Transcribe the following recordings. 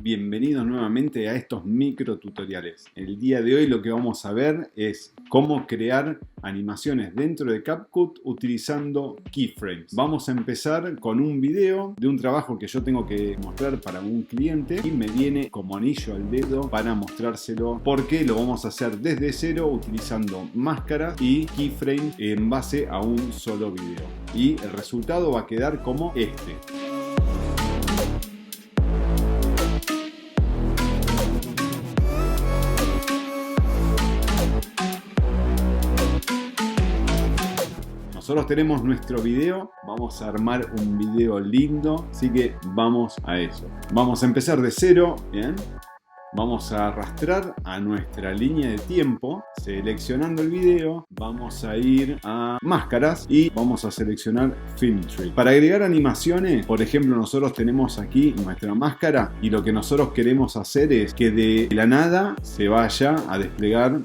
Bienvenidos nuevamente a estos micro tutoriales. El día de hoy lo que vamos a ver es cómo crear animaciones dentro de CapCut utilizando keyframes. Vamos a empezar con un video de un trabajo que yo tengo que mostrar para un cliente y me viene como anillo al dedo para mostrárselo porque lo vamos a hacer desde cero utilizando máscaras y keyframes en base a un solo video. Y el resultado va a quedar como este. Nosotros tenemos nuestro video, vamos a armar un video lindo, así que vamos a eso. Vamos a empezar de cero, ¿bien? Vamos a arrastrar a nuestra línea de tiempo, seleccionando el video, vamos a ir a máscaras y vamos a seleccionar Film Tree. Para agregar animaciones, por ejemplo, nosotros tenemos aquí nuestra máscara y lo que nosotros queremos hacer es que de la nada se vaya a desplegar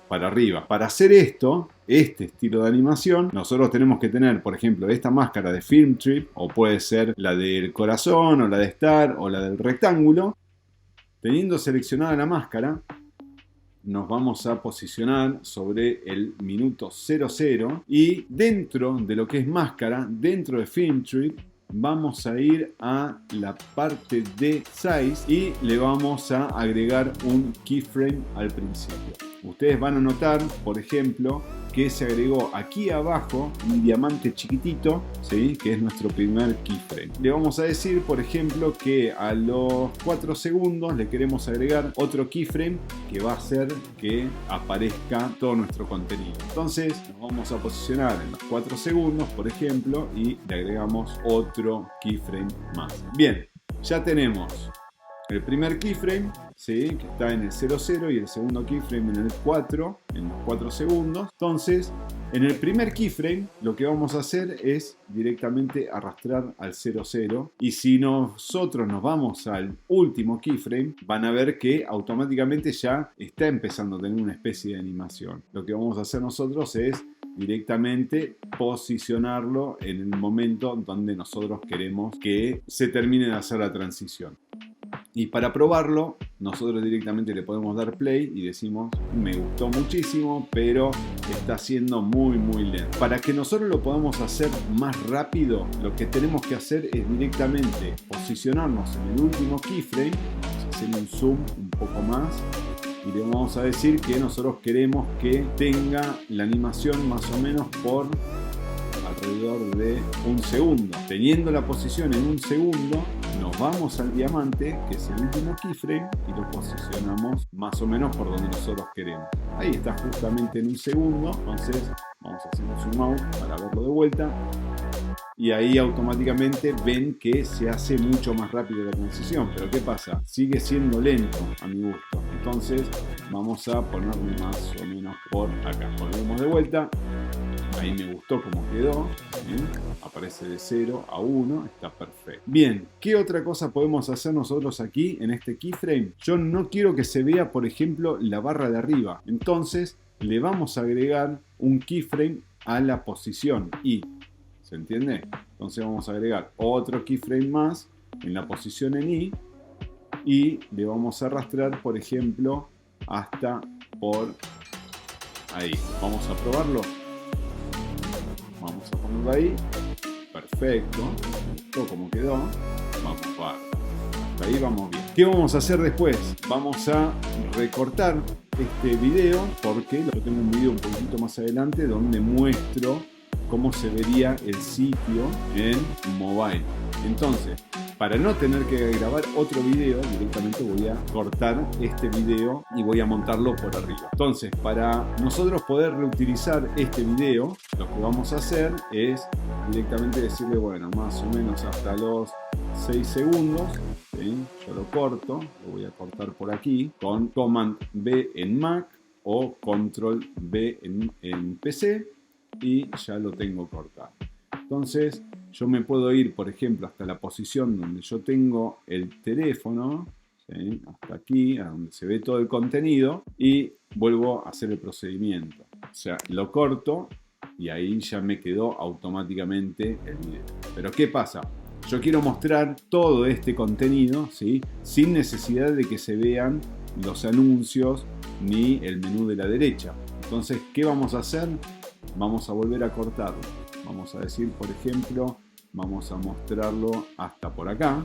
para arriba. Para hacer esto, este estilo de animación, nosotros tenemos que tener, por ejemplo, esta máscara de Film Tree, o puede ser la del corazón, o la de Star, o la del rectángulo. Teniendo seleccionada la máscara, nos vamos a posicionar sobre el minuto 00 y dentro de lo que es máscara, dentro de Film Tree, vamos a ir a la parte de Size y le vamos a agregar un keyframe al principio. Ustedes van a notar, por ejemplo, que se agregó aquí abajo un diamante chiquitito, ¿sí? Que es nuestro primer keyframe. Le vamos a decir, por ejemplo, que a los 4 segundos le queremos agregar otro keyframe que va a hacer que aparezca todo nuestro contenido. Entonces nos vamos a posicionar en los 4 segundos, por ejemplo, y le agregamos otro keyframe más. Bien, ya tenemos el primer keyframe, ¿sí? Que está en el 00 y el segundo keyframe en el 4, en los 4 segundos. Entonces, en el primer keyframe lo que vamos a hacer es directamente arrastrar al 00 y si nosotros nos vamos al último keyframe, van a ver que automáticamente ya está empezando a tener una especie de animación. Lo que vamos a hacer nosotros es directamente posicionarlo en el momento donde nosotros queremos que se termine de hacer la transición. Y para probarlo, nosotros directamente le podemos dar play y decimos, me gustó muchísimo, pero está siendo muy lento. Para que nosotros lo podamos hacer más rápido, lo que tenemos que hacer es directamente posicionarnos en el último keyframe, vamos a hacer un zoom un poco más, y le vamos a decir que nosotros queremos que tenga la animación más o menos por alrededor de un segundo. Teniendo la posición en un segundo, nos vamos al diamante, que es el último keyframe, y lo posicionamos más o menos por donde nosotros queremos. Ahí está justamente en un segundo, entonces vamos a hacer un zoom out para verlo de vuelta. Y ahí automáticamente ven que se hace mucho más rápido la transición. Pero ¿qué pasa? Sigue siendo lento a mi gusto. Entonces vamos a ponerlo más o menos por acá. Volvemos de vuelta. Ahí me gustó cómo quedó. ¿Bien? Aparece de 0 a 1. Está perfecto. Bien, ¿qué otra cosa podemos hacer nosotros aquí en este keyframe? Yo no quiero que se vea, por ejemplo, la barra de arriba. Entonces le vamos a agregar un keyframe a la posición I. ¿Se entiende? Entonces vamos a agregar otro keyframe más en la posición en I y le vamos a arrastrar, por ejemplo, hasta por ahí. Vamos a probarlo. Vamos a ponerlo ahí. Perfecto. Me gustó cómo quedó. Vamos a ver. Hasta ahí vamos bien. ¿Qué vamos a hacer después? Vamos a recortar este video porque yo tengo un video un poquito más adelante donde muestro cómo se vería el sitio en mobile. Entonces, para no tener que grabar otro video, directamente voy a cortar este video y voy a montarlo por arriba. Entonces, para nosotros poder reutilizar este video, lo que vamos a hacer es directamente decirle, bueno, más o menos hasta los 6 segundos, ¿sí? Yo lo corto, lo voy a cortar por aquí, con Command B en Mac o Control B en PC. Y ya lo tengo cortado. Entonces yo me puedo ir, por ejemplo, hasta la posición donde yo tengo el teléfono, ¿sí? Hasta aquí, a donde se ve todo el contenido, y vuelvo a hacer el procedimiento. O sea, lo corto y ahí ya me quedó automáticamente el video. Pero ¿qué pasa? Yo quiero mostrar todo este contenido, ¿sí? Sin necesidad de que se vean los anuncios ni el menú de la derecha. Entonces, ¿qué vamos a hacer? Vamos a volver a cortarlo. Vamos a decir, por ejemplo, vamos a mostrarlo hasta por acá.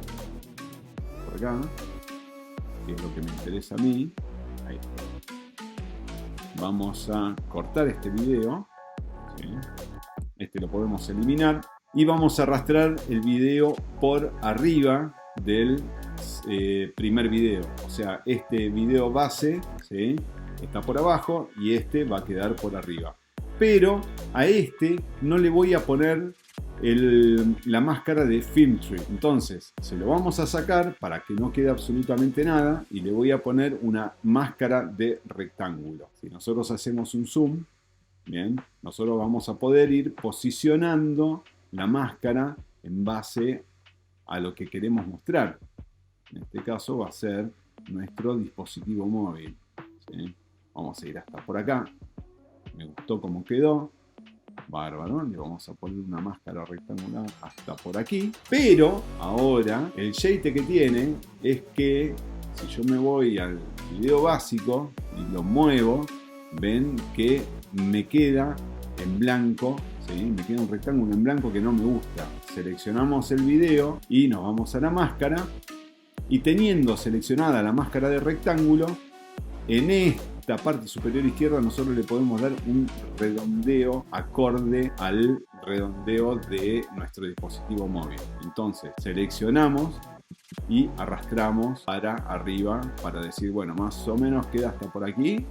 Por acá, que es lo que me interesa a mí. Ahí. Vamos a cortar este video. ¿Sí? Este lo podemos eliminar. Y vamos a arrastrar el video por arriba del primer video. O sea, este video base, ¿sí? Está por abajo y este va a quedar por arriba. Pero a este no le voy a poner la máscara de Filmtree. Entonces se lo vamos a sacar para que no quede absolutamente nada y le voy a poner una máscara de rectángulo. Si nosotros hacemos un zoom, bien, nosotros vamos a poder ir posicionando la máscara en base a lo que queremos mostrar. En este caso va a ser nuestro dispositivo móvil, ¿sí? Vamos a ir hasta por acá. Me gustó cómo quedó. Bárbaro. Le vamos a poner una máscara rectangular hasta por aquí. Pero ahora el shade que tiene es que si yo me voy al video básico y lo muevo, ven que me queda en blanco. ¿Sí? Me queda un rectángulo en blanco que no me gusta. Seleccionamos el video y nos vamos a la máscara. Y teniendo seleccionada la máscara de rectángulo, en esta parte superior izquierda nosotros le podemos dar un redondeo acorde al redondeo de nuestro dispositivo móvil. Entonces seleccionamos y arrastramos para arriba para decir, bueno, más o menos queda hasta por aquí.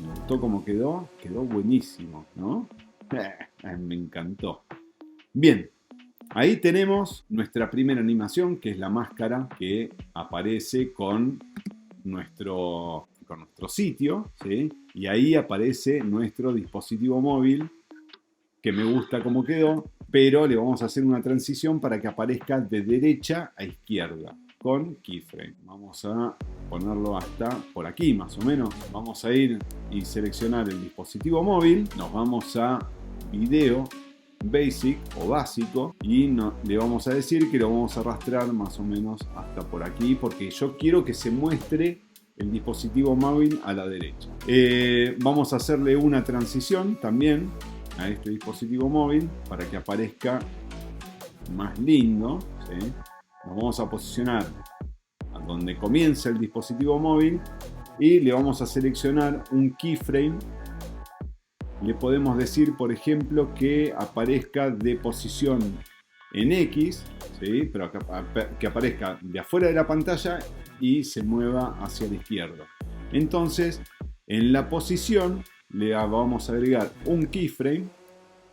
Me gustó cómo quedó. Quedó buenísimo, ¿no? Me encantó. Bien, ahí tenemos nuestra primera animación, que es la máscara que aparece con nuestro sitio, ¿sí? Y ahí aparece nuestro dispositivo móvil, que me gusta cómo quedó, pero le vamos a hacer una transición para que aparezca de derecha a izquierda con keyframe. Vamos a ponerlo hasta por aquí más o menos. Vamos a ir y seleccionar el dispositivo móvil. Nos vamos a video basic o básico y le vamos a decir que lo vamos a arrastrar más o menos hasta por aquí porque yo quiero que se muestre el dispositivo móvil a la derecha. Vamos a hacerle una transición también a este dispositivo móvil para que aparezca más lindo, ¿sí? Nos vamos a posicionar a donde comienza el dispositivo móvil y le vamos a seleccionar un keyframe. Le podemos decir, por ejemplo, que aparezca de posición en X, ¿sí? Pero que aparezca de afuera de la pantalla y se mueva hacia la izquierda. Entonces, en la posición le vamos a agregar un keyframe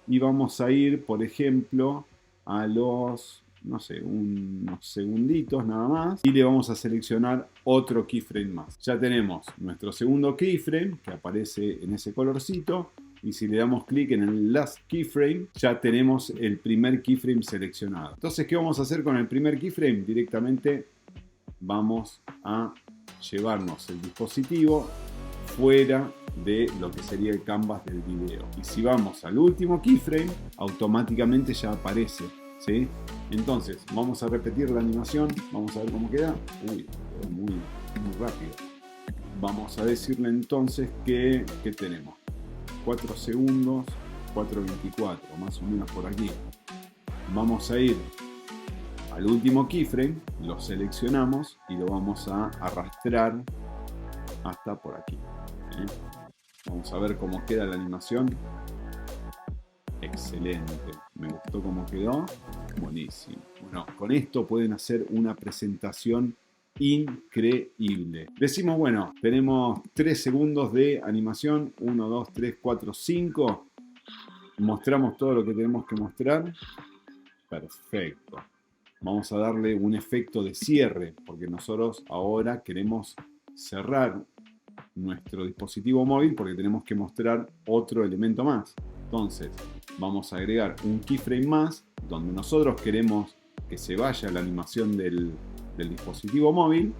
y vamos a ir, por ejemplo, a los, no sé, unos segunditos nada más y le vamos a seleccionar otro keyframe más. Ya tenemos nuestro segundo keyframe que aparece en ese colorcito. Y si le damos clic en el last keyframe, ya tenemos el primer keyframe seleccionado. Entonces, ¿qué vamos a hacer con el primer keyframe? Directamente vamos a llevarnos el dispositivo fuera de lo que sería el canvas del video. Y si vamos al último keyframe, automáticamente ya aparece, ¿sí? Entonces, vamos a repetir la animación. Vamos a ver cómo queda. Uy, quedó muy rápido. Vamos a decirle entonces que tenemos 4 segundos, 4.24, más o menos por aquí. Vamos a ir al último keyframe, lo seleccionamos y lo vamos a arrastrar hasta por aquí. ¿Sí? Vamos a ver cómo queda la animación. Excelente, me gustó cómo quedó. Buenísimo. Bueno, con esto pueden hacer una presentación increíble. Decimos, bueno, tenemos 3 segundos de animación. 1, 2, 3, 4, 5. Mostramos todo lo que tenemos que mostrar. Perfecto. Vamos a darle un efecto de cierre, porque nosotros ahora queremos cerrar nuestro dispositivo móvil porque tenemos que mostrar otro elemento más. Entonces, vamos a agregar un keyframe más, donde nosotros queremos que se vaya la animación del dispositivo móvil,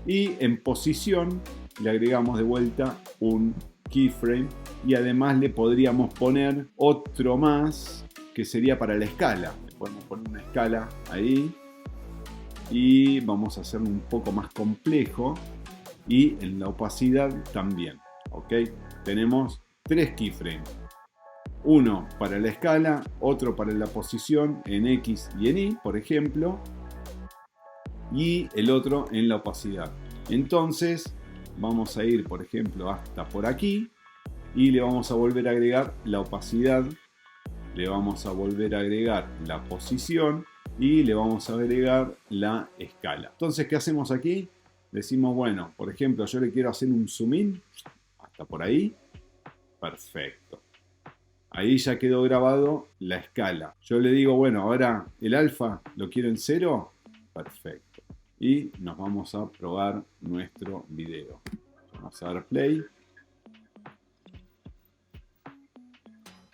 y en posición le agregamos de vuelta un keyframe y además le podríamos poner otro más que sería para la escala. podemos poner una escala ahí y vamos a hacerlo un poco más complejo, y en la opacidad también. Ok, tenemos 3 keyframes, uno para la escala, otro para la posición en X y en Y, por ejemplo, y el otro en la opacidad. Entonces vamos a ir, por ejemplo, hasta por aquí y le vamos a volver a agregar la opacidad, le vamos a volver a agregar la posición y le vamos a agregar la escala. Entonces, ¿qué hacemos aquí? Decimos, bueno, por ejemplo, yo le quiero hacer un zoom in hasta por ahí. Perfecto. Ahí ya quedó grabado la escala. Yo le digo, bueno, ahora el alfa lo quiero en 0. Perfecto. Y nos vamos a probar nuestro video. Vamos a dar play.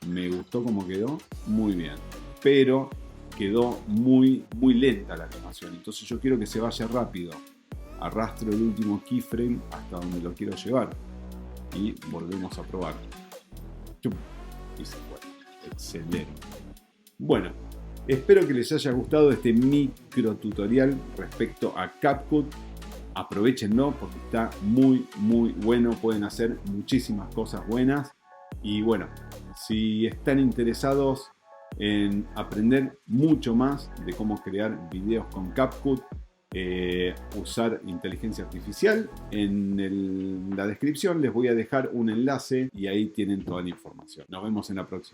Me gustó cómo quedó, muy bien. Pero quedó muy lenta la animación. Entonces yo quiero que se vaya rápido. Arrastro el último keyframe hasta donde lo quiero llevar. Y volvemos a probar. Y se fue. Excelente. Bueno, espero que les haya gustado este micro tutorial respecto a CapCut. Aprovechenlo porque está muy bueno. Pueden hacer muchísimas cosas buenas. Y bueno, si están interesados en aprender mucho más de cómo crear videos con CapCut, usar inteligencia artificial, en la descripción les voy a dejar un enlace y ahí tienen toda la información. Nos vemos en la próxima.